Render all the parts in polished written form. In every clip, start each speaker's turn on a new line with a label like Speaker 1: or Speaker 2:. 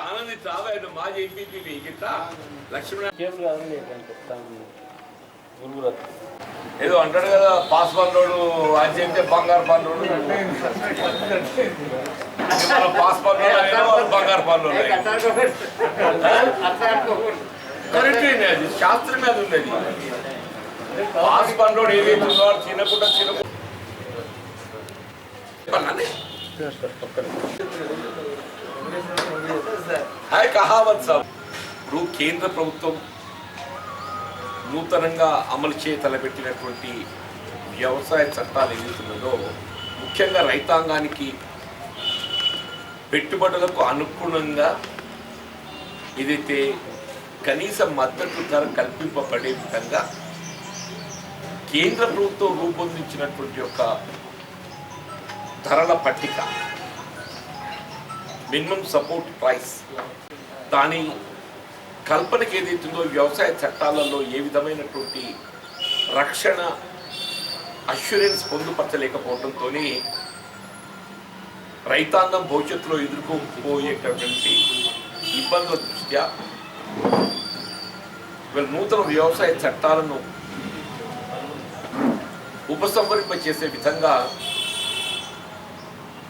Speaker 1: ఆనంది రావాడు మాజీ ఎంపీపీ గిట్లా లక్ష్మణ ఏదో అంటాడు కదా పాస్ పన్నుడు అది చెప్తే బంగారు పన్నుడు పాస్ పన్నుడు బంగారు పన్నుడు కరెక్ట్ అది శాస్త్రం మీద ఉండేది పాస్ పన్నుడు ఏదైతుందో తినకుండా హాయ్ కహావత్ సాబ్. ఇప్పుడు కేంద్ర ప్రభుత్వం నూతనంగా అమలు చేయ తలపెట్టినటువంటి వ్యవసాయ చట్టాలు ఏదైతున్నదో ముఖ్యంగా రైతాంగానికి పెట్టుబడులకు అనుగుణంగా ఏదైతే కనీస మద్దతు ధర కల్పింపబడే విధంగా కేంద్ర ప్రభుత్వం రూపొందించినటువంటి యొక్క ధరల పట్టిక మినిమం సపోర్ట్ ప్రైస్ దాని కల్పనకి ఏదైతుందో వ్యవసాయ చట్టాలలో ఏ విధమైనటువంటి రక్షణ అష్యూరెన్స్ పొందుపరచలేకపోవడంతో రైతాంగం భవిష్యత్తులో ఎదుర్కోబోయేటటువంటి ఇబ్బందుల దృష్ట్యా నూతన వ్యవసాయ చట్టాలను ఉపసంహరింపచేసే విధంగా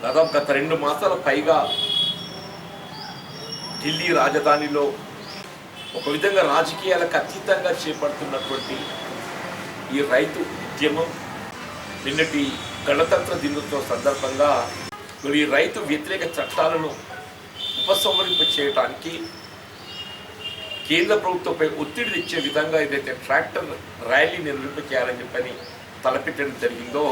Speaker 1: దాదాపు గత 2 మాసాల పైగా ఢిల్లీ రాజధానిలో ఒక విధంగా రాజకీయాలకు అతీతంగా చేపడుతున్నటువంటి ఈ రైతు ఉద్యమం నిన్నటి గణతంత్ర దినోత్సవం సందర్భంగా ఈ రైతు వ్యతిరేక చట్టాలను ఉపసంహరింప చేయడానికి కేంద్ర ప్రభుత్వంపై ఒత్తిడి తెచ్చే విధంగా ఏదైతే ట్రాక్టర్ ర్యాలీ నిర్వహింప చేయాలని చెప్పని తలపెట్టడం జరిగిందో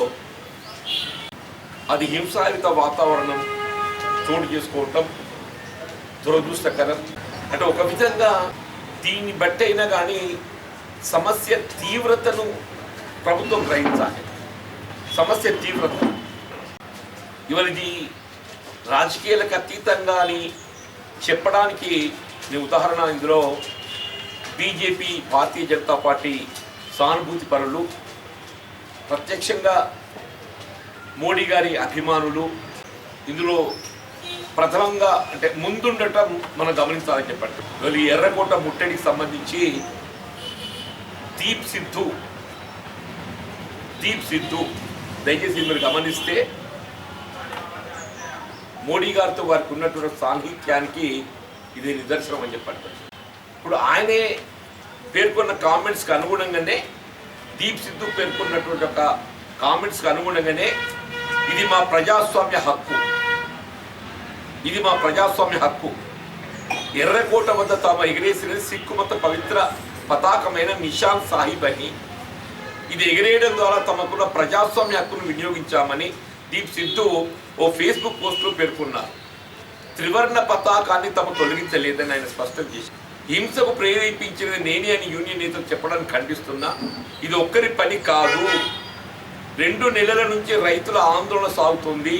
Speaker 1: అది హింసాయుత వాతావరణం చోటు చేసుకోవటం దురదృష్టకరం. అంటే ఒక విధంగా దీన్ని బట్టి అయినా కానీ సమస్య తీవ్రతను ప్రభుత్వం గ్రహించాలి. సమస్య తీవ్రత ఇవాళ ఇది రాజకీయాలకు అతీతంగా అని చెప్పడానికి ఉదాహరణ ఇందులో బీజేపీ భారతీయ జనతా పార్టీ సానుభూతి పరులు, ప్రత్యక్షంగా మోడీ గారి అభిమానులు ఇందులో ప్రథమంగా అంటే ముందుండటం మనం గమనించాలని చెప్పండి. వీళ్ళు ఎర్రకోట ముట్టడికి సంబంధించి దీప్ సిద్ధు దయచేసి మీరు గమనిస్తే మోడీ గారితో వారికి ఉన్నటువంటి సాన్నిహిత్యానికి ఇది నిదర్శనం అని చెప్పండి. ఇప్పుడు ఆయనే పేర్కొన్న కామెంట్స్కి అనుగుణంగానే దీప్ సిద్ధు పేర్కొన్నటువంటి ఒక కామెంట్స్కి అనుగుణంగానే ఇది మా ప్రజాస్వామ్య హక్కు, ఎర్రకోట వద్ద తాము ఎగిరేసినది సిక్కు మత పవిత్ర పతాకమైన నిషాన్ సాహిబ్ అని, ఇది ఎగిరేయడం ద్వారా తమకున్న ప్రజాస్వామ్య హక్కును వినియోగించామని దీప్ సిద్ధు ఓ ఫేస్బుక్ పోస్టులో పేర్కొన్నారు. త్రివర్ణ పతాకాన్ని తమ తొలగించలేదని ఆయన స్పష్టం చేశారు. హింసకు ప్రేరేపించినది నేనే అని యూనియన్ నేతలు చెప్పడానికి ఖండిస్తున్నా. ఇది ఒక్కరి పని కాదు. 2 నెలల నుంచి రైతుల ఆందోళన సాగుతుంది.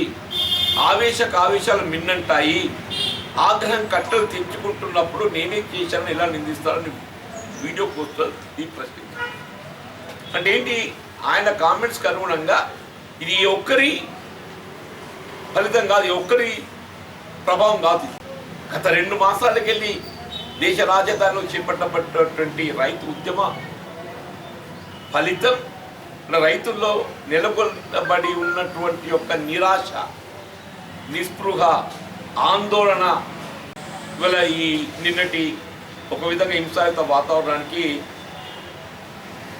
Speaker 1: ఆవేశాలు మిన్నంటాయి. ఆగ్రహం కట్టలు తెంచుకుంటున్నప్పుడు నేనే చేశానని ఎలా నిందిస్తారని వీడియో పోస్టర్ ప్రశ్నించారు. అంటే ఏంటి, ఆయన కామెంట్స్కి అనుగుణంగా ఇది ఒక్కరి ఫలితం కాదు, ఒక్కరి ప్రభావం కాదు. గత 2 మాసాలకెళ్ళి దేశ రాజధానిలో చేపట్టబడినటువంటి రైతు ఉద్యమ ఫలితం రైతుల్లో నెలకొల్పబడి ఉన్నటువంటి యొక్క నిరాశ, నిస్పృహ, ఆందోళన ఇవాళ ఈ నిన్నటి ఒక విధంగా హింసాయుత వాతావరణానికి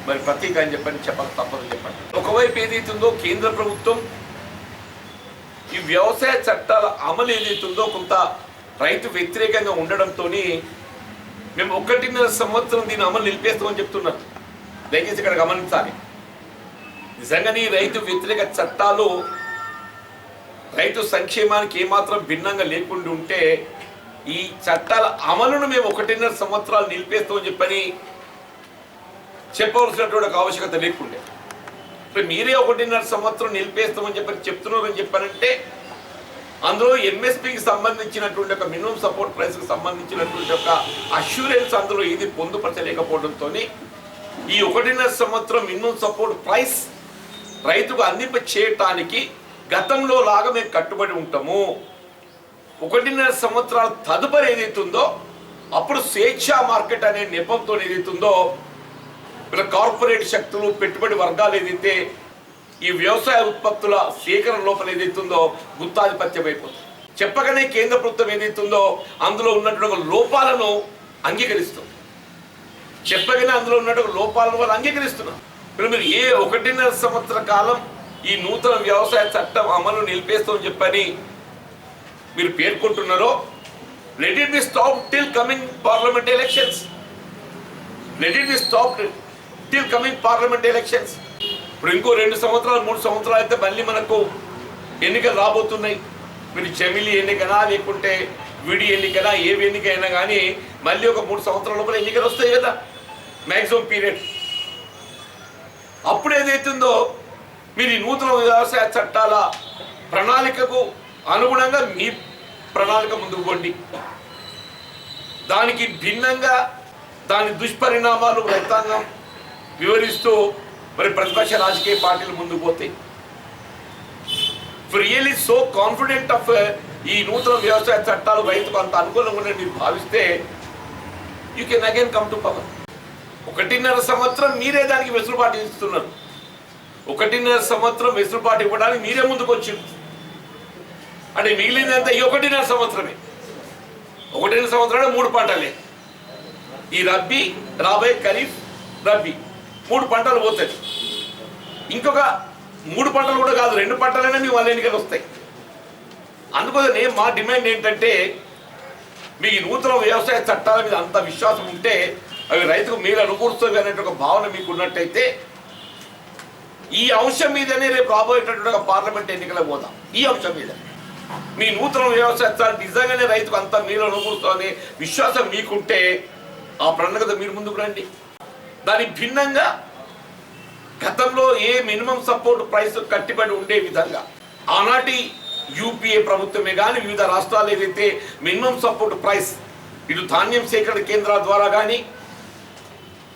Speaker 1: మరి ప్రతీక అని చెప్పక తప్పదు చెప్పండి. ఒకవైపు ఏదైతుందో కేంద్ర ప్రభుత్వం ఈ వ్యవసాయ చట్టాల అమలు ఏదైతుందో కొంత రైతు వ్యతిరేకంగా ఉండడంతో మేము 1.5 సంవత్సరం దీని అమలు నిలిపేస్తామని చెప్తున్నారు. దయచేసి ఇక్కడ గమనించాలి. నిజంగానే రైతు వ్యతిరేక చట్టాలు రైతు సంక్షేమానికి ఏమాత్రం భిన్నంగా లేకుండా ఉంటే ఈ చట్టాల అమలును మేము 1.5 సంవత్సరాలు నిలిపేస్తామని చెప్పని చెప్పవలసినటువంటి ఒక ఆవశ్యకత లేకుండే. ఇప్పుడు మీరే 1.5 సంవత్సరం నిలిపేస్తామని చెప్పని చెప్తున్నారని చెప్పానంటే అందులో ఎంఎస్పీకి సంబంధించినటువంటి ఒక మినిమం సపోర్ట్ ప్రైస్కి సంబంధించినటువంటి ఒక అష్యూరెన్స్ అందులో ఏది పొందుపరచలేకపోవడంతో ఈ 1.5 సంవత్సరం మినిమం సపోర్ట్ ప్రైస్ రైతుకు అందింప చేయటానికి గతంలో లాగా మేము కట్టుబడి ఉంటాము. 1.5 సంవత్సరాల తదుపరి ఏదైతుందో అప్పుడు స్వేచ్ఛా మార్కెట్ అనే నెపంతో ఏదైతుందో వీళ్ళ కార్పొరేట్ శక్తులు పెట్టుబడి వర్గాలు ఏదైతే ఈ వ్యవసాయ ఉత్పత్తుల సేకరణ లోపల ఏదైతుందో గుత్తాధిపత్యం అయిపోతుంది. చెప్పగానే కేంద్ర ప్రభుత్వం ఏదైతుందో అందులో ఉన్నటువంటి లోపాలను అంగీకరిస్తుంది. చెప్పగానే అందులో ఉన్నటువంటి లోపాలను వాళ్ళు అంగీకరిస్తున్నారు. మీరు ఏ 1.5 సంవత్సర కాలం ఈ నూతన వ్యవసాయ చట్టం అమలు నిలిపేస్తామని చెప్పని మీరు పేర్కొంటున్నారో, let it be stop till coming parliament elections. Let it be stop till coming parliament elections. ఇప్పుడు ఇంకో 2 సంవత్సరాలు 3 సంవత్సరాలు అయితే మళ్ళీ మనకు ఎన్నికలు రాబోతున్నాయి. మీరు జమిలీ ఎన్నికనా లేకుంటే విడి ఎన్నికనా ఏవి ఎన్నికైనా కానీ మళ్ళీ ఒక 3 సంవత్సరాల లోపల ఎన్నికలు వస్తాయి కదా, మ్యాక్సిమం పీరియడ్. అప్పుడు ఏదైతుందో మీరు ఈ నూతన వ్యవసాయ చట్టాల ప్రణాళికకు అనుగుణంగా మీ ప్రణాళిక ముందుకు పోండి. దానికి భిన్నంగా దాని దుష్పరిణామాలు రైతాంగం వివరిస్తూ మరి ప్రతిపక్ష రాజకీయ పార్టీలు ముందుకు పోతాయి. రియల్లీ సో కాన్ఫిడెంట్ ఆఫ్ ఈ నూతన వ్యవసాయ చట్టాలు రైతుకు అంత అనుకూలంగా ఉందని మీరు భావిస్తే you can again come to power. 1.5 సంవత్సరం మీరే దానికి వెసులుబాటు ఇస్తున్నారు. 1.5 సంవత్సరం వెసులుబాటు ఇవ్వడానికి మీరే ముందుకు వచ్చింది. అంటే మిగిలిందంతా ఈ 1.5 సంవత్సరమే. 1.5 సంవత్సరాలు 3 పంటలే, ఈ రబ్బీ, రాబోయే ఖరీఫ్, రబ్బీ 3 పంటలు పోతాయి. ఇంకొక 3 పంటలు కూడా కాదు, 2 పంటలైనా మీ వాళ్ళ ఎన్నికలు వస్తాయి. అందుకోసమే మా డిమాండ్ ఏంటంటే, మీకు నూతన వ్యవసాయ చట్టాల మీద అంత విశ్వాసం ఉంటే అవి రైతుకు మీరు అనుకూలుస్తుంది అనే ఒక భావన మీకు ఉన్నట్టయితే ఈ అంశం మీదనే రేపు రాబోయేటటువంటి పార్లమెంట్ ఎన్నికలకు పోదాం. ఈ అంశం మీద మీ నూతన వ్యవసాయ చట్టాలు నిజంగానే రైతుకు అంత మీరు అనుకూలుస్తుందనే విశ్వాసం మీకుంటే ఆ ప్రణాళిక మీరు ముందుకు రండి. దానికి భిన్నంగా గతంలో ఏ మినిమం సపోర్ట్ ప్రైస్ కట్టిబడి ఉండే విధంగా ఆనాటి యూపీఏ ప్రభుత్వమే కానీ వివిధ రాష్ట్రాలు ఏదైతే మినిమం సపోర్ట్ ప్రైస్ ఇటు ధాన్యం సేకరణ కేంద్రాల ద్వారా కానీ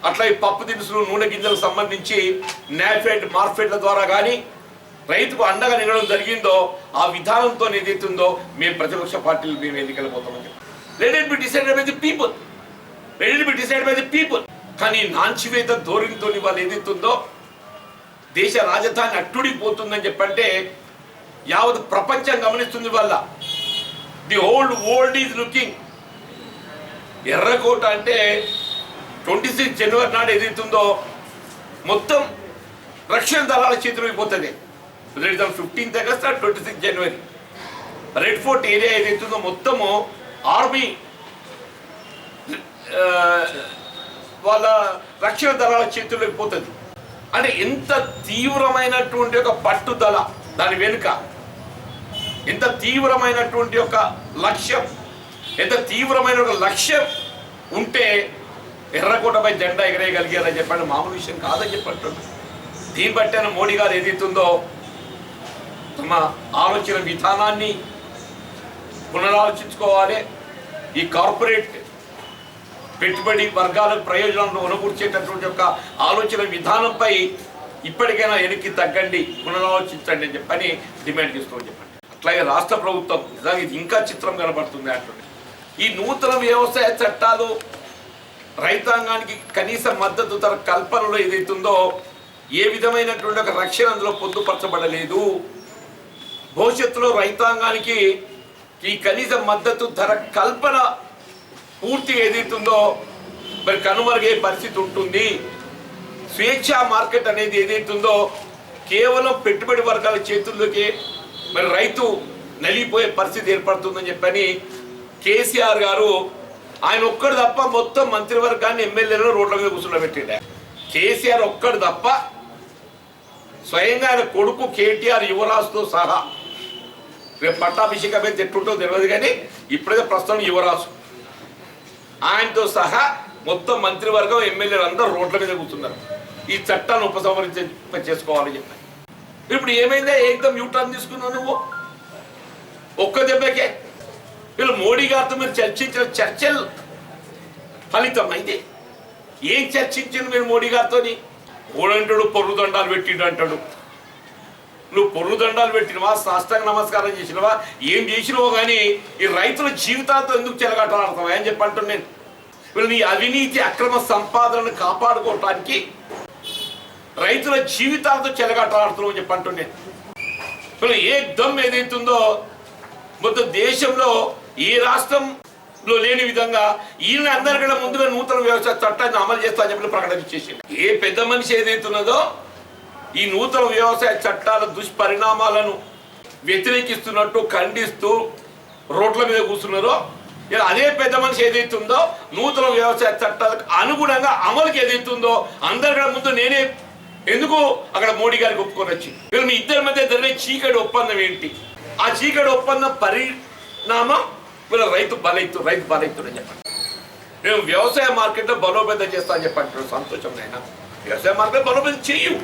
Speaker 1: అట్లా ఈ పప్పు దినుసులు నూనె గింజలకు సంబంధించి నాఫెడ్ మార్ఫెడ్ల ద్వారా కానీ రైతుకు అండగా నిలవడం జరిగిందో ఆ విధానంతో ఏదైతుందో మేము ప్రతిపక్ష పార్టీలు మేము ఎన్నికలు పోతామని చెప్పి let it be decided by the people. Let it be decided by the people. కానీ నాంచివేత ధోరణితో వాళ్ళు ఏదైతుందో దేశ రాజధాని అట్టుడిపోతుందని చెప్పంటే యావత్ ప్రపంచం గమనిస్తుంది. వల్ల the whole world is looking. ఎర్రకోట అంటే 26 జనవరి నాడు ఏదైతుందో మొత్తం రక్షణ దళాల చేతిలోకి పోతుంది. 15th ఆగస్ట్ 26 జనవరి రెడ్ ఫోర్ట్ ఏరియా ఏదైతుందో మొత్తము ఆర్మీ వాళ్ళ రక్షణ దళాల చేతుల్లోకి పోతుంది. అంటే ఎంత తీవ్రమైనటువంటి ఒక పట్టుదల దాని వెనుక, ఎంత తీవ్రమైనటువంటి ఒక లక్ష్యం, ఎంత తీవ్రమైన ఒక లక్ష్యం ఉంటే ఎర్రకోటపై జెండా ఎగరేయగలిగారని చెప్పండి మామూలు విషయం కాదని చెప్పంటున్నారు. దీన్ని బట్టి మోడీ గారు ఏదైతుందో తమ ఆలోచన విధానాన్ని పునరాలోచించుకోవాలి. ఈ కార్పొరేట్ పెట్టుబడి వర్గాలకు ప్రయోజనాలను ఉనగూర్చేటటువంటి యొక్క ఆలోచన విధానంపై ఇప్పటికైనా వెనక్కి తగ్గండి, పునరాలోచించండి అని చెప్పని డిమాండ్ చేస్తామని చెప్పండి. అట్లాగే రాష్ట్ర ప్రభుత్వం నిజంగా ఇది ఇంకా చిత్రం కనబడుతుంది అంటుంది. ఈ నూతన వ్యవసాయ చట్టాలు రైతాంగానికి కనీస మద్దతు ధర కల్పనలో ఏదైతుందో ఏ విధమైనటువంటి ఒక రక్షణ అందులో పొందుపరచబడలేదు. భవిష్యత్తులో రైతాంగానికి ఈ కనీస మద్దతు ధర కల్పన పూర్తిగా ఏదైతుందో మరి కనుమరుగే పరిస్థితి ఉంటుంది. స్వేచ్ఛా మార్కెట్ అనేది ఏదైతుందో కేవలం పెట్టుబడి వర్గాల చేతుల్లోకి మరి రైతు నలిగిపోయే పరిస్థితి ఏర్పడుతుందని చెప్పని కేసీఆర్ గారు ఆయన ఒక్కడు తప్ప మొత్తం మంత్రివర్గాన్ని ఎమ్మెల్యేలను రోడ్ల మీద కూర్చోబెట్టిండు. కేసీఆర్ ఒక్కడు తప్ప స్వయంగా ఆయన కొడుకు కేటీఆర్ యువరాజుతో సహా, రేపు పట్టాభిషేకం అయితే ఎట్టుంటో తెలియదు కానీ ఇప్పుడైతే ప్రస్తుతం యువరాజు ఆయనతో సహా మొత్తం మంత్రివర్గం ఎమ్మెల్యేలు అందరూ రోడ్ల మీద కూర్చున్నారు ఈ చట్టాన్ని చేసుకోవాలని చెప్పారు. ఇప్పుడు ఏమైందా ఏకదం యూటర్న్ తీసుకున్నావు నువ్వు ఒక్క దెబ్బకే. వీళ్ళు మోడీ గారితో మీరు చర్చించిన చర్చలు ఫలితం అయితే ఏం చర్చించింది మీరు మోడీ గారితో? ఓడంటాడు పొర్రు దండాలు పెట్టిండు అంటాడు, నువ్వు పొర్రు దండాలు పెట్టినవా, సాష్టాంగ నమస్కారం చేసినవా, ఏం చేసినవో కానీ ఈ రైతుల జీవితాలతో ఎందుకు చెలగాటాడుతావా అని చెప్పంటున్నాను నేను. వీళ్ళు నీ అవినీతి అక్రమ సంపాదనను కాపాడుకోవటానికి రైతుల జీవితాలతో చెలగాటాడుతున్నావు అని చెప్పంటున్నాను నేను. వీళ్ళు ఏ దమ్ ఏదైతుందో మొత్తం దేశంలో ఏ రాష్ట్రంలో లేని విధంగా ఈయన అందరికన్నా ముందుగా నూతన వ్యవసాయ చట్టాన్ని అమలు చేస్తా అని చెప్పి ప్రకటన చేసింది. ఏ పెద్ద మనిషి ఏదైతున్నదో ఈ నూతన వ్యవసాయ చట్టాల దుష్పరిణామాలను వ్యతిరేకిస్తున్నట్టు ఖండిస్తూ రోడ్ల మీద కూర్చున్నారో, అదే పెద్ద మనిషి ఏదైతుందో నూతన వ్యవసాయ చట్టాలకు అనుగుణంగా అమలుకి ఏదైతుందో అందరికన్నా ముందు నేనే ఎందుకు అక్కడ మోడీ గారికి ఒప్పుకొని వచ్చి వీళ్ళు మీ ఇద్దరి మధ్య జరిగే చీకటి ఒప్పందం ఏంటి, ఆ చీకటి ఒప్పందం పరిణామం వీళ్ళ రైతు బలైతుడని చెప్పండి. నేను వ్యవసాయ మార్కెట్లో బలోపేతం చేస్తా అని చెప్పండి. సంతోషం నైనా వ్యవసాయ మార్కెట్ బలోపేతం చెయ్యు.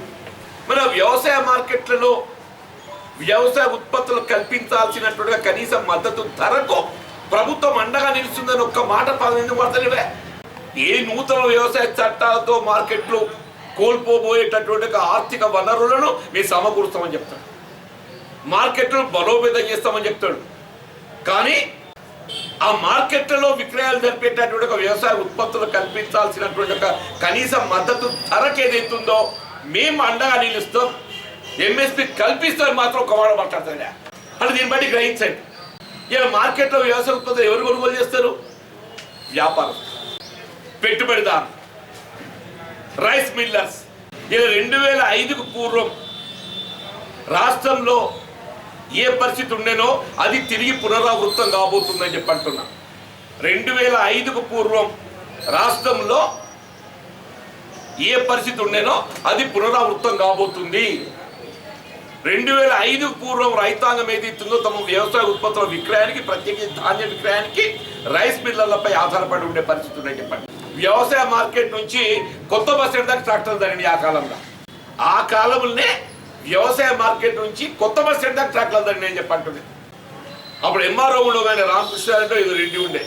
Speaker 1: మరి ఆ వ్యవసాయ మార్కెట్లలో వ్యవసాయ ఉత్పత్తులు కల్పించాల్సినట్టుగా కనీస మద్దతు ధరకు ప్రభుత్వం అండగా నిలుస్తుందని ఒక్క మాట ఎందుకు పడతలేవే? ఏ నూతన వ్యవసాయ చట్టాలతో మార్కెట్లు కోల్పోబోయేటటువంటి ఆర్థిక వనరులను మేము సమకూరుస్తామని చెప్తాడు, మార్కెట్లను బలోపేతం చేస్తామని చెప్తాడు. కానీ ఆ మార్కెట్లలో విక్రయాలు జరిపేటటువంటి ఒక వ్యవసాయ ఉత్పత్తులు కల్పించాల్సినటువంటి ఒక కనీస మద్దతు ధరకు ఏదైతుందో మేము అండగా నిలుస్తాం, ఎంఎస్పి కల్పిస్తాం మాత్రం ఒక మాట మాట్లాడతాడా అంటే దీన్ని బట్టి గ్రహించండి. ఇలా మార్కెట్లో వ్యవసాయ ఉత్పత్తులు ఎవరు కొనుగోలు చేస్తారు? వ్యాపారం, పెట్టుబడిదారు, రైస్ మిల్లర్స్. ఇలా 2005కు పూర్వం రాష్ట్రంలో ఏ పరిస్థితి ఉండేనో అది తిరిగి పునరావృతం కాబోతుందని చెప్పి అంటున్నా. 2005కు పూర్వం రాష్ట్రంలో ఏ పరిస్థితి ఉండేనో అది పునరావృతం కాబోతుంది. 2005కు పూర్వం రైతాంగం ఏదైతుందో తమ వ్యవసాయ ఉత్పత్తుల విక్రయానికి, ప్రత్యేకించి ధాన్య విక్రయానికి రైస్ మిల్లర్లపై ఆధారపడి ఉండే పరిస్థితి ఉందని చెప్పండి. వ్యవసాయ మార్కెట్ నుంచి కొత్త బస్ స్టాండ్ దాకా ట్రాక్టర్లు ధరండి. ఆ కాలంలోనే వ్యవసాయ మార్కెట్ నుంచి కొత్త బస్ స్టాండ్ దాకా ట్రాక్టర్లు ధరండి అని చెప్పంటుంది. అప్పుడు ఎంఆర్ఓలో కానీ రామకృష్ణారెడ్డి ఇది రెడ్డి ఉండే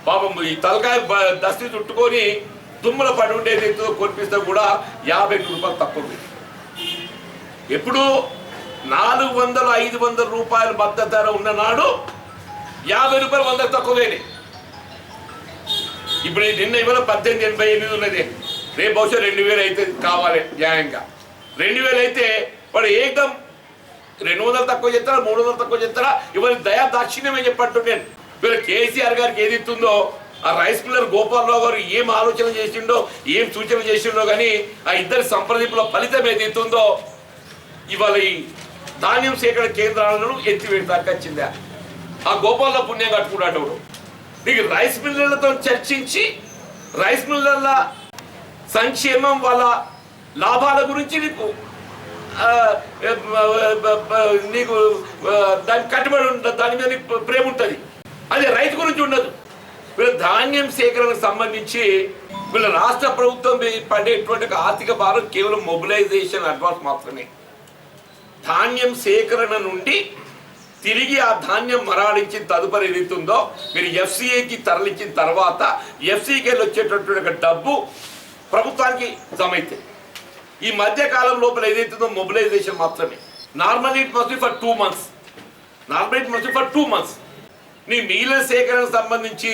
Speaker 1: పాపం ఈ తలకాయ దస్తి చుట్టుకొని తుమ్మల పడి ఉండేది కొనిపిస్తే కూడా 50 రూపాయలు తక్కువ. ఎప్పుడు 400-500 రూపాయల మద్దతు ధర ఉన్న నాడు 50 రూపాయలు 100 తక్కువేనే. ఇప్పుడు నిన్న ఇవాళ 1888 ఉన్నది, రేపు బహుశా 2000 అయితే కావాలి న్యాయంగా. 2000 అయితే వాడు ఏకదం 200 తక్కువ చేస్తారా, 300 తక్కువ చేస్తారా, ఇవాళ దయా దాక్షిణ్యమే చెప్పట్టు. నేను వీళ్ళ కేసీఆర్ గారికి ఏది ఇస్తుందో ఆ రైస్ మిల్లర్ గోపాలరావు గారు ఏం ఆలోచన చేసిండో, ఏం సూచన చేసిండో కానీ ఆ ఇద్దరి సంప్రదింపుల ఫలితం ఏది ఇస్తుందో ఇవాళ ఈ ధాన్యం సేకరణ కేంద్రాలను ఎత్తివేయడానికి వచ్చిందా. ఆ గోపాలరావు పుణ్యం కట్టుకున్నాడు. నీకు రైస్ మిల్లర్లతో చర్చించి రైస్ మిల్లర్ల సంక్షేమం వాళ్ళ లాభాల గురించి నీకు దానికి కట్టుబడి ఉంటుంది, దాని మీద ప్రేమ ఉంటుంది. అదే రైతు గురించి ఉండదు. వీళ్ళ ధాన్యం సేకరణకు సంబంధించి వీళ్ళ రాష్ట్ర ప్రభుత్వం పడేటువంటి ఆర్థిక భారం కేవలం మొబిలైజేషన్ అడ్వాన్స్ మాత్రమే. ధాన్యం సేకరణ నుండి తిరిగి ఆ ధాన్యం మరాడించిన తదుపరి ఏదైతుందో మీరు ఎఫ్సిఐకి తరలించిన తర్వాత ఎఫ్సిఐకి వచ్చేటటువంటి డబ్బు ప్రభుత్వానికి జమ అవుతుంది. ఈ మధ్య కాలం లోపల ఏదైతుందో మొబిలైజేషన్ మాత్రమే. Normal it must be for 2 months. నీ మిగిలిన సేకరణకు సంబంధించి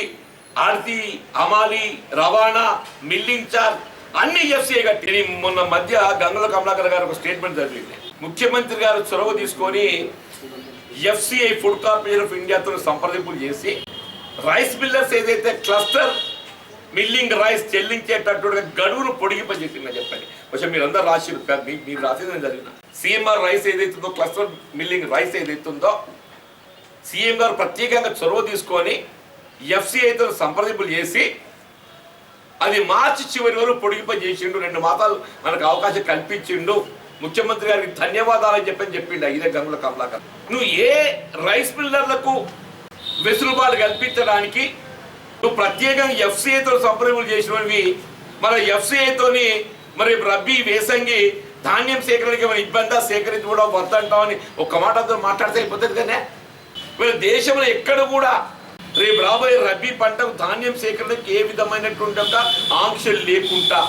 Speaker 1: ఆర్తి, అమాలి, రవాణా, మిల్లింగ్ చార్జ్ అన్ని ఎఫ్సిఐ కట్టి. మొన్న మధ్య గంగుల కమలాకర్ గారు ఒక స్టేట్మెంట్ జరిగింది. ముఖ్యమంత్రి గారు చొరవ తీసుకొని ఎఫ్సిఐ ఫుడ్ కార్పొరేషన్ ఆఫ్ ఇండియాతో సంప్రదింపులు చేసి రైస్ మిల్లర్స్ ఏదైతే క్లస్టర్ మిల్లింగ్ రైస్ చెల్లించేటట్టుగా గడువును పొడిగింపజేసిందని చెప్పండి. కొంచెం మీరందరూ రాసి మీరు రాసేదని జరిగిన సిఎంఆర్ రైస్ ఏదైతుందో క్లస్టర్ మిల్లింగ్ రైస్ ఏదైతుందో సీఎం గారు ప్రత్యేకంగా చొరవ తీసుకొని ఎఫ్సిఐతో సంప్రదింపులు చేసి అది మార్చి చివరి వరకు పొడిగింపజేసిండు. 2 మాసాలు మనకు అవకాశం కల్పించిండు. ముఖ్యమంత్రి గారికి ధన్యవాదాలు చెప్పిండు. ఇదే గంగుల కమలాకర్. నువ్వు ఏ రైస్ మిల్లర్లకు వెసులుబాటు కల్పించడానికి నువ్వు ప్రత్యేకంగా ఎఫ్సిఐతో సంప్రదింపులు చేసినవి, మన ఎఫ్సిఐతోని మరి రబ్బీ వేసంగి ధాన్యం సేకరణకి ఏమైనా ఇబ్బందా, సేకరించుకోవడం వద్దంటామని ఒక్క మాట మాట్లాడితే అయిపోతుంది కానీ వీళ్ళ దేశంలో ఎక్కడ కూడా రేపు రాబోయే రబ్బీ పంటకు ధాన్యం సేకరణకి ఏ విధమైనటువంటి ఒక ఆంక్షలు లేకుండా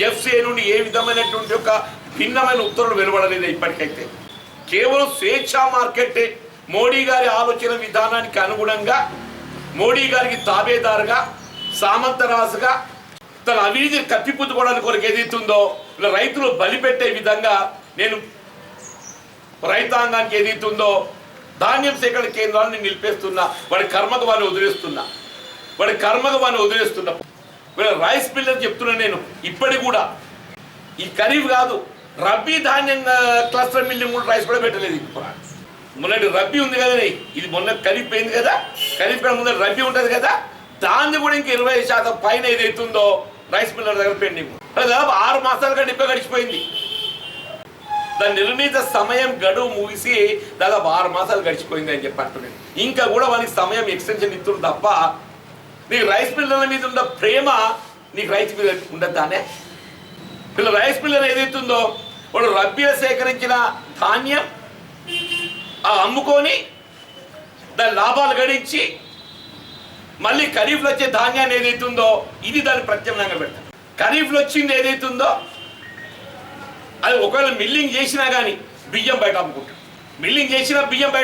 Speaker 1: ఎఫ్సిఐ నుండి ఏ విధమైనటువంటి ఒక భిన్నమైన ఉత్తర్వులు వెలువడలేదు ఇప్పటికైతే. కేవలం స్వేచ్ఛా మార్కెట్ మోడీ గారి ఆలోచన విధానానికి అనుగుణంగా మోడీ గారికి తాబేదారుగా సామంతరాజుగా తన అవినీతిని కప్పిపుచ్చుకోవడానికి కొరకు ఏదైతుందో ఇలా రైతులు బలిపెట్టే విధంగా నేను రైతాంగానికి ఏదైతుందో ధాన్యం సేకరణ కేంద్రాలను నేను నిలిపేస్తున్నా, వాడి కర్మకు వాడిని వదిలేస్తున్నా, వీళ్ళ రైస్ మిల్లర్ చెప్తున్నా నేను ఇప్పటికి కూడా ఈ ఖరీఫ్ కాదు రబ్బీ ధాన్యం క్లస్టర్ మిల్లింగ్ కూడా రైస్ కూడా పెట్టలేదు. మొన్నటి రబ్బీ ఉంది కదా, ఇది మొన్న ఖరీఫ్ పోయింది కదా, ఖరీఫ్ కూడా ముందు రబ్బీ ఉంటుంది కదా, దాన్ని కూడా ఇంక 20% పైన ఏదైతుందో రైస్ మిల్లర్ దగ్గర పెండింగ్. దాదాపు 6 మాసాల కంటే ఎక్కువ గడిచిపోయింది. దాని నిర్ణీత సమయం గడువు ముగిసి దాదాపు 6 మాసాలు గడిచిపోయింది అని చెప్పి అంటున్నాను. ఇంకా కూడా వానికి సమయం ఎక్స్టెన్షన్ ఇస్తుంది తప్ప నీకు రైస్ మిల్లర్ల మీద ఉన్న ప్రేమ నీకు రైతు మీద ఉండద్దానే. వీళ్ళ రైస్ మిల్లర్ ఏదైతుందో వాడు రబ్బీలో సేకరించిన ధాన్యం అమ్ముకొని దాని లాభాలు గడించి మళ్ళీ ఖరీఫ్లో వచ్చే ధాన్యాన్ని ఏదైతుందో ఇది దాన్ని ప్రత్యామ్నాయంగా పెడతాడు. ఖరీఫ్లో వచ్చింది ఏదైతుందో అది ఒకవేళ మిల్లింగ్ చేసినా కానీ బియ్యం బయట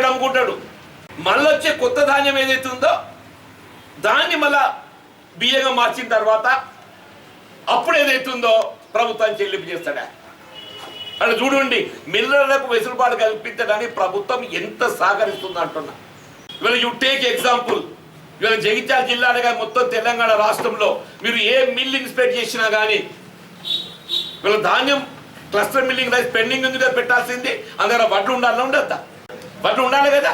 Speaker 1: అమ్ముకుంటాడు. మళ్ళీ వచ్చే కొత్త ధాన్యం ఏదైతుందో దాన్ని మళ్ళా బియ్యంగా మార్చిన తర్వాత అప్పుడు ఏదైతుందో ప్రభుత్వాన్ని చెల్లింపు చేస్తాడా. అంటే చూడండి మిల్లర్లకు వెసులుబాటు కల్పించడానికి ప్రభుత్వం ఎంత సహకరిస్తుందో అంటున్నా. ఇవాళ యు టేక్ ఎగ్జాంపుల్, ఇవాళ జగిత్యాల జిల్లానే కానీ మొత్తం తెలంగాణ రాష్ట్రంలో మీరు ఏ మిల్ ఇన్స్పెక్ట్ చేసినా కానీ ఇవాళ ధాన్యం క్లస్టర్ మిల్లింగ్ రైస్ పెండింగ్ ఉంది కదా పెట్టాల్సింది, అందులో వడ్లు ఉండాలని ఉండద్దా? వడ్లు ఉండాలి కదా,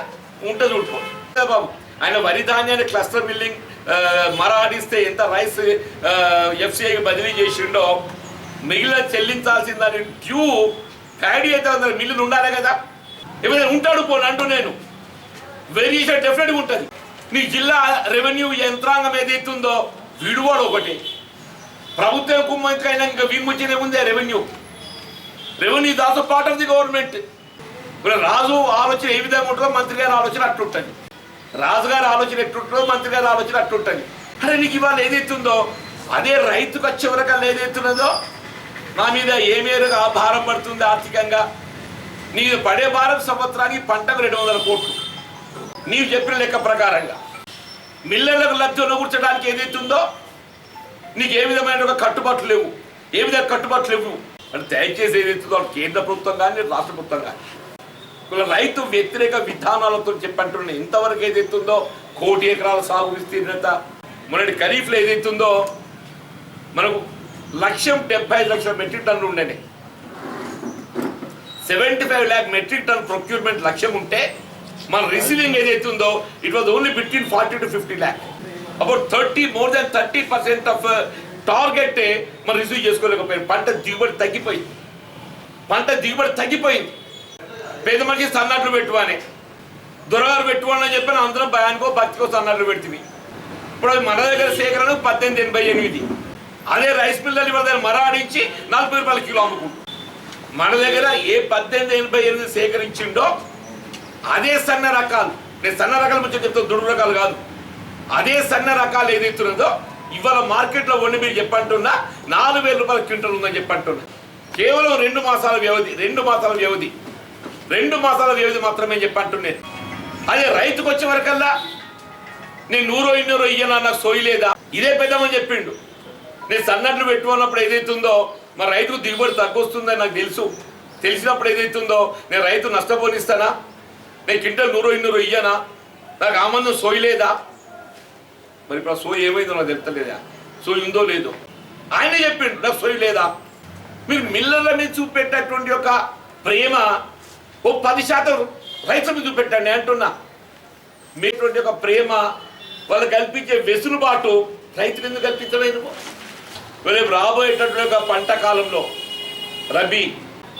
Speaker 1: ఉంటుంది చూడుకో బాబు. ఆయన వరి ధాన్యాన్ని క్లస్టర్ మిల్లింగ్ మరాడిస్తే ఎంత రైస్ ఎఫ్సిఐకి బదిలీ చేసిండో మిగిలిన చెల్లించాల్సిందని డ్యూ ప్యాడీ అయితే మిల్లులు ఉండాలి కదా. ఏమైనా ఉంటాడు పోను అంటూ నేను వేరియేషన్ డెఫినెట్గా ఉంటుంది. నీ జిల్లా రెవెన్యూ యంత్రాంగం ఏదైతుందో విడువాడు ఒకటి, ప్రభుత్వం కుమ్మకైనా ఇంకా విముచ్చిన ముందే revenue is also part of the government. ఇప్పుడు రాజు ఆలోచన ఏ విధంగా ఉంటుందో మంత్రి గారి ఆలోచన అట్లుంటుంది, రాజుగారి ఆలోచన ఎట్లుంటుందో మంత్రి గారి ఆలోచన అట్లుంటుంది. అరే నీకు ఇవాళ ఏదైతుందో అదే రైతుకు వచ్చే వరకల్లా ఏదైతున్నదో నా మీద ఏ మేరకు ఆ భారం పడుతుంది ఆర్థికంగా, నీకు పడే భారం సంవత్సరానికి పంటకు 200 కోట్లు నీవు చెప్పిన లెక్క ప్రకారంగా. మిల్లర్లకు లబ్ధి కూర్చోడానికి ఏదైతుందో నీకు ఏ విధమైన ఒక కట్టుబాట్లు లేవు, అంటే దయచేసి ఏదైతుందో కేంద్ర ప్రభుత్వం కానీ రాష్ట్ర ప్రభుత్వం కానీ రైతు వ్యతిరేక విధానాలతో చెప్పంటున్నాను. ఇంతవరకు ఏదైతుందో 1 కోటి ఎకరాల సాగు విస్తీర్ణత మొన్నటి ఖరీఫ్లో ఏదైతుందో మనకు 1,75,00,000 మెట్రిక్ టన్నులు ఉండేది. 75 lakh మెట్రిక్ టన్ ప్రొక్యూర్మెంట్ లక్ష్యం ఉంటే మన రిసీవింగ్ ఏదైతుందో it was only between 40 to 50 lakh. About more than 30% of target మనం రిసీవ్ చేసుకోలేకపోయింది. పంట దిగుబడి తగ్గిపోయింది. పేద మనిషి సన్నట్లు పెట్టువని దొరగారు పెట్టుకోండి అని చెప్పిన అందరం భయానికో భక్తికో సన్నట్లు పెడుతుంది. ఇప్పుడు అది మన దగ్గర సేకరణ 1888. అదే రైస్ మిల్లర్లు ఇవాళ మరాడించి 40 రూపాయల కిలో అమ్ముకుంటాం. మన దగ్గర ఏ 1888 సేకరించిండో అదే సన్న రకాలు, నేను సన్న రకాల ముచ్చట చెప్తాను, దుడు రకాలు కాదు, అదే సన్న రకాలు ఏదైతున్నదో ఇవాళ మార్కెట్లో వండి మీరు చెప్పంటున్నా 4,000 రూపాయల క్వింటల్ ఉందని చెప్పంటున్నా. కేవలం 2 మాసాల వ్యవధి మాత్రమే చెప్పంటున్నాను. అదే రైతుకు వచ్చే వరకల్లా నేను 100 ఇయ్యనా, నాకు సోయి లేదా, ఇదే పెద్దమని చెప్పిండు. నేను సన్నట్లు పెట్టుకున్నప్పుడు ఏదైతుందో మరి రైతుకు దిగుబడి తగ్గొస్తుందని నాకు తెలిసినప్పుడు ఏదైతుందో నేను రైతు నష్టపోనిస్తానా, నేను క్వింటల్ 100 ఇయ్యనా, నాకు ఆ మందం సోయి లేదా? మరి ఇప్పుడు సోయి ఏమైందో నాకు తెలుస్తలేదా, సోయి ఉందో లేదో ఆయనే చెప్పిండు, నాకు సోయి లేదా. మీరు మిల్లర్ల మీద చూపెట్టేటువంటి ఒక ప్రేమ ఓ 10% రైతుల మీద చూపెట్టండి అంటున్నా. మీటువంటి ఒక ప్రేమ వాళ్ళు కల్పించే వెసులుబాటు రైతులు ఎందుకు కల్పించలేదు? రేపు రాబోయేటటువంటి ఒక పంట కాలంలో రబీ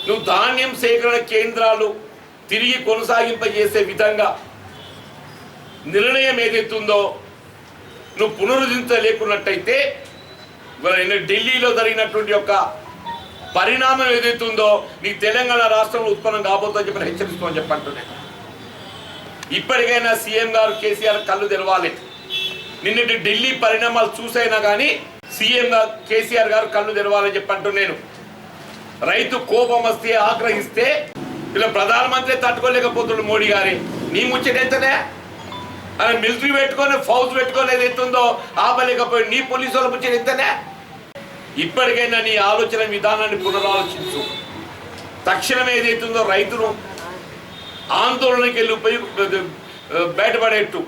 Speaker 1: నువ్వు ధాన్యం సేకరణ కేంద్రాలు తిరిగి కొనసాగింపజేసే విధంగా నిర్ణయం ఏదైతుందో నువ్వు పునరుద్ధరించలేకున్నట్టయితే ఢిల్లీలో జరిగినటువంటి యొక్క పరిణామం ఏదైతుందో నీకు తెలంగాణ రాష్ట్రంలో ఉత్పన్నం కాబోతుందని చెప్పి హెచ్చరిస్తామని చెప్పంటున్నాను. ఇప్పటికైనా సీఎం గారు కేసీఆర్ కళ్ళు తెరవాలి. నిన్నటి ఢిల్లీ పరిణామాలు చూసైనా కానీ సీఎం కేసీఆర్ గారు కళ్ళు తెరవాలని చెప్పంటున్నాను. రైతు కోపం వస్తే ఆగ్రహిస్తే ఇలా ప్రధానమంత్రి తట్టుకోలేకపోతున్నాడు మోడీ గారి. నీ ముచ్చట ఎంతనే అని మిలిటరీ పెట్టుకొని ఫౌజ్ పెట్టుకొని ఏదైతుందో ఆపలేకపోయి నీ పోలీసు వాళ్ళ ముచ్చట ఎంతనే. ఇప్పటికైనా నీ ఆలోచన విధానాన్ని పునరాలోచించు. తక్షణం ఏదైతుందో రైతును ఆందోళనకి వెళ్ళి బయటపడేట్టు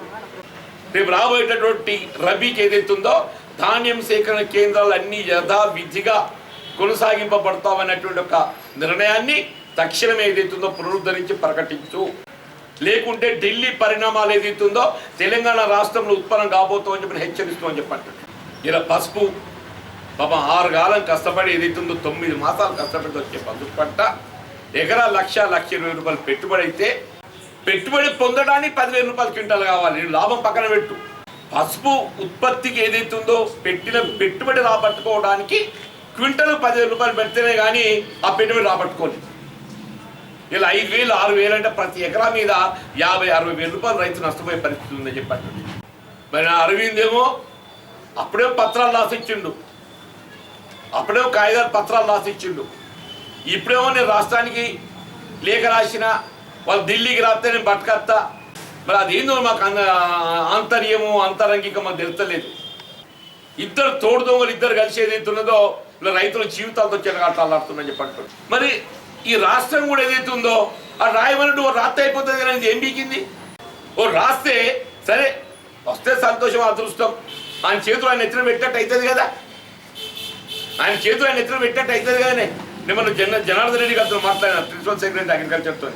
Speaker 1: రేపు రాబోయేటటువంటి రబీకి ఏదైతుందో ధాన్యం సేకరణ కేంద్రాలు అన్ని యథావిధిగా కొనసాగింపబడతామన్నటువంటి ఒక నిర్ణయాన్ని తక్షణం ఏదైతుందో పునరుద్ధరించి ప్రకటించు. లేకుంటే ఢిల్లీ పరిణామాలు ఏదైతుందో తెలంగాణ రాష్ట్రంలో ఉత్పన్నం కాబోతామని చెప్పి హెచ్చరిస్తామని చెప్పండి. ఇలా పసుపు పాపం 6 కాలం కష్టపడి ఏదైతుందో 9 మాసాలు కష్టపడి వచ్చే పసుపు పంట ఎకరా 1,20,000 రూపాయలు పెట్టుబడి అయితే పెట్టుబడి పొందడానికి 10,000 రూపాయలు క్వింటాలు కావాలి. లాభం పక్కన పెట్టు. పసుపు ఉత్పత్తికి ఏదైతుందో పెట్టిన పెట్టుబడి రాబట్టుకోవడానికి క్వింటల్ 10,000 రూపాయలు పెడితేనే కానీ ఆ పెట్టుబడి రాబట్టుకోలేదు. ఇలా 5,000 6,000 అంటే ప్రతి ఎకరా మీద 50,000-60,000 రూపాయలు రైతు నష్టపోయే పరిస్థితి ఉందని చెప్పండి. మరి అరవింద్ ఏమో అప్పుడే పత్రాలు రాసిచ్చిండు, అప్పుడే కాగితాలు పత్రాలు రాసిచ్చిండు. ఇప్పుడేమో నేను రాష్ట్రానికి లేఖ రాసిన వాళ్ళు ఢిల్లీకి రాస్తే నేను పట్టుకొస్తా. మరి అదేందో మాకు ఆంతర్యము అంతరంగిక మాకు తెలుస్తలేదు. ఇద్దరు తోడు దొంగలు ఇద్దరు కలిసి ఏదైతున్నదో ఇలా రైతుల జీవితాలతో చెలగాట్లాడుతుందని చెప్పంటారు. మరి ఈ రాష్ట్రం కూడా ఏదైతే ఉందో ఆ రాయమన్నట్టు ఓ రాస్తే అయిపోతుంది కానీ ఏం బీకింది. ఓ రాస్తే సరే వస్తే సంతోషం అదృష్టం. ఆయన చేతులు ఆయన ఎత్తున పెట్టినట్టు అవుతుంది కదా, ఆయన చేతులు ఆయన ఎత్తున పెట్టినట్టు అవుతుంది కదనే. నేను మనం జనార్దన్ రెడ్డి గారితో మాట్లాడినా ప్రిన్సిపల్ సెక్రటరీ అగ్రికల్చర్తో.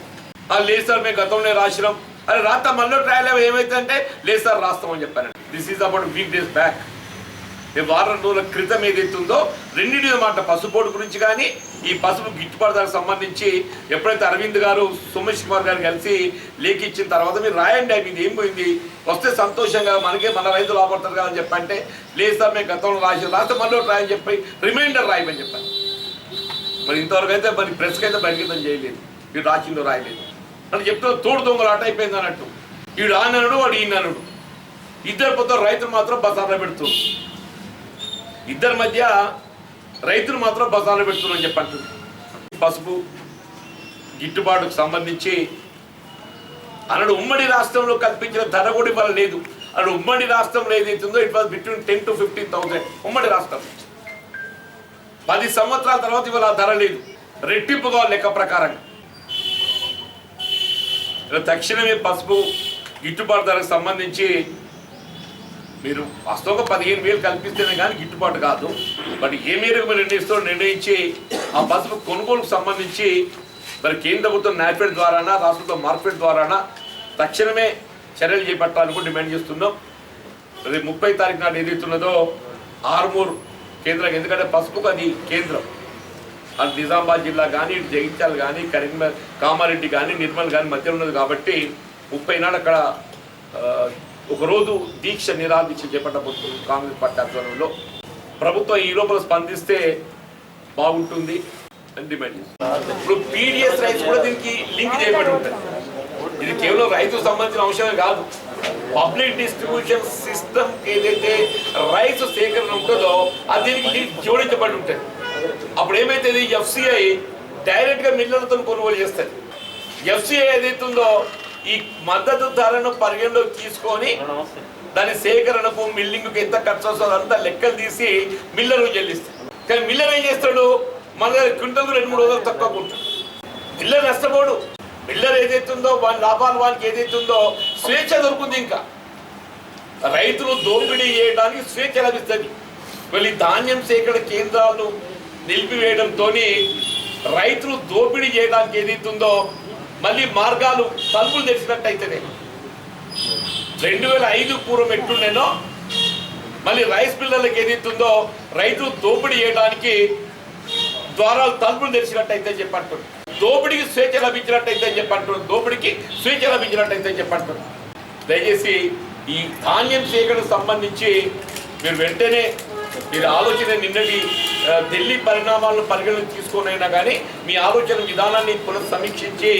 Speaker 1: లేదు సార్ మేము గతంలో రాసినాం. అరే రాస్తా మళ్ళీ ట్రయల్ ఏమైతుందంటే లేదు సార్ రాస్తామని చెప్పాను. This is about week days back. వారం రోజుల క్రితం ఏదైతుందో రెండింటి మాట పసుపోటు గురించి కానీ ఈ పసుపు గిట్టుబాటు ధరకు సంబంధించి ఎప్పుడైతే అరవింద్ గారు సోమేష్ కుమార్ గారు కలిసి లేఖ ఇచ్చిన తర్వాత మీరు రాయండి ఇది ఏం పోయింది వస్తే సంతోషంగా మనకే మన రైతులు లాభపడతారు కదా అని చెప్పంటే లేదు సార్ మేము గతంలో రాస్తే మళ్ళీ రాయని చెప్పి రిమైండర్ రాయమని చెప్పాను. మరి ఇంతవరకు అయితే మరి ప్రెస్కి అయితే బయటకితం చేయలేదు, వీడు రాసిందో రాయలేదు అని చెప్తే తోడు దొంగలు అట అయిపోయింది అన్నట్టు. వీడు ఆననుడు వాడు ఈయననుడు, ఇద్దరు పోతారు. రైతులు మాత్రం బజార్లో పెడుతున్నారు, ఇద్దరి మధ్య రైతులు మాత్రం బజార్లో పెడుతున్నారని చెప్పండి. పసుపు గిట్టుబాటుకు సంబంధించి అన్నాడు ఉమ్మడి రాష్ట్రంలో కల్పించిన ధర కూడా ఇవాళ లేదు. అన్నాడు ఉమ్మడి రాష్ట్రంలో ఏదైతుందో ఇట్ వాజ్ బిట్వీన్ 10,000 to 15,000 ఉమ్మడి రాష్ట్రం. 10 సంవత్సరాల తర్వాత ఇవాళ ఆ ధర లేదు, రెట్టింపుగా లెక్క ప్రకారంగా. తక్షణమే పసుపు గిట్టుబాటు ధరకు సంబంధించి మీరు వాస్తవంగా 15,000 కల్పిస్తేనే కానీ గిట్టుబాటు కాదు. బట్ ఏ మేరకు మీరు నిర్ణయించి ఆ పసుపు కొనుగోలుకు సంబంధించి మరి కేంద్ర ప్రభుత్వం నాఫెడ్ ద్వారానా రాష్ట్ర ప్రభుత్వం మార్కెట్ ద్వారానా తక్షణమే చర్యలు చేపట్టాలని కూడా డిమాండ్ చేస్తున్నాం. రేపు 30 తారీఖు నాడు ఏదైతున్నదో ఆర్మూర్ కేంద్రం, ఎందుకంటే పసుపుకు అది కేంద్రం. అది నిజామాబాద్ జిల్లా కానీ ఇటు జగిత్యాల కానీ కరీంనగర్ కామారెడ్డి కానీ నిర్మల్ కానీ మధ్య ఉన్నది కాబట్టి 30 నాడు అక్కడ ఒకరోజు దీక్ష నిరాదీక్ష చేపట్టబోతుంది కాంగ్రెస్ పార్టీ ఆధ్వర్యంలో. ప్రభుత్వం ఈ లోపల స్పందిస్తే బాగుంటుంది అని డిమాండ్ చేస్తుంది. ఇప్పుడు పీడిఎస్ రైస్ కూడా దీనికి లింక్ చేయబడి ఉంటుంది. ఇది కేవలం రైతుకు సంబంధించిన అంశమే కాదు, పబ్లిక్ డిస్ట్రిబ్యూషన్ సిస్టమ్ ఏదైతే రైస్ సేకరణ ఉంటుందో అది దీనికి జోడించబడి ఉంటుంది. అప్పుడు ఏమైతుంది, ఎఫ్సిఐ డైరెక్ట్గా మిల్లర్లతో కొనుగోలు చేస్తుంది. ఎఫ్సిఐ ఏదైతుందో ఈ మద్దతు ధరను పరిగణలోకి తీసుకొని దాని సేకరణకు మిల్లింగ్కి ఎంత ఖర్చు వస్తుందో అంతా లెక్కలు తీసి మిల్లర్కు చెల్లిస్తాడు. కానీ మిల్లర్ ఏం చేస్తాడు, మన క్వింటల్ 2-3 రోజులు తక్కువ ఉంటాడు. మిల్లర్ నష్టపోడు. మిల్లర్ ఏదైతుందో వాని లాభాలు వానికి ఏదైతుందో స్వేచ్ఛ దొరుకుతుంది. ఇంకా రైతులు దోపిడీ చేయడానికి స్వేచ్ఛ లభిస్తుంది. మళ్ళీ ధాన్యం సేకరణ కేంద్రాలను నిలిపివేయడంతో రైతులు దోపిడీ చేయడానికి ఏదైతుందో మళ్ళీ మార్గాలు తలుపులు తెరిచినట్టు అయితేనే. 2005 పూర్వం ఎట్లుండేనో మళ్ళీ రైస్ మిల్లర్లకు ఏదైతుందో రైతులు దోపిడీ చేయడానికి ద్వారాలు తలుపులు తెరిచినట్టయితే చెప్పంటారు. దోపిడీకి స్వేచ్ఛ లభించినట్టయితే చెప్పంటారు. దోపిడీకి స్వేచ్ఛ లభించినట్టయితే చెప్పంటారు. దయచేసి ఈ ధాన్యం సేకరణకు సంబంధించి మీరు వెంటనే మీరు ఆలోచన నిన్నటి ఢిల్లీ పరిణామాలను పరిగణలోకి తీసుకునైనా కానీ మీ ఆలోచన విధానాన్ని పునఃసమీక్షించి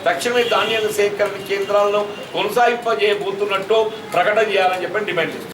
Speaker 1: తక్షణమే ధాన్యాల సేకరణ కేంద్రాలను కొనసాగింపజేయబోతున్నట్టు ప్రకటన చేయాలని చెప్పి డిమాండ్ చేస్తారు.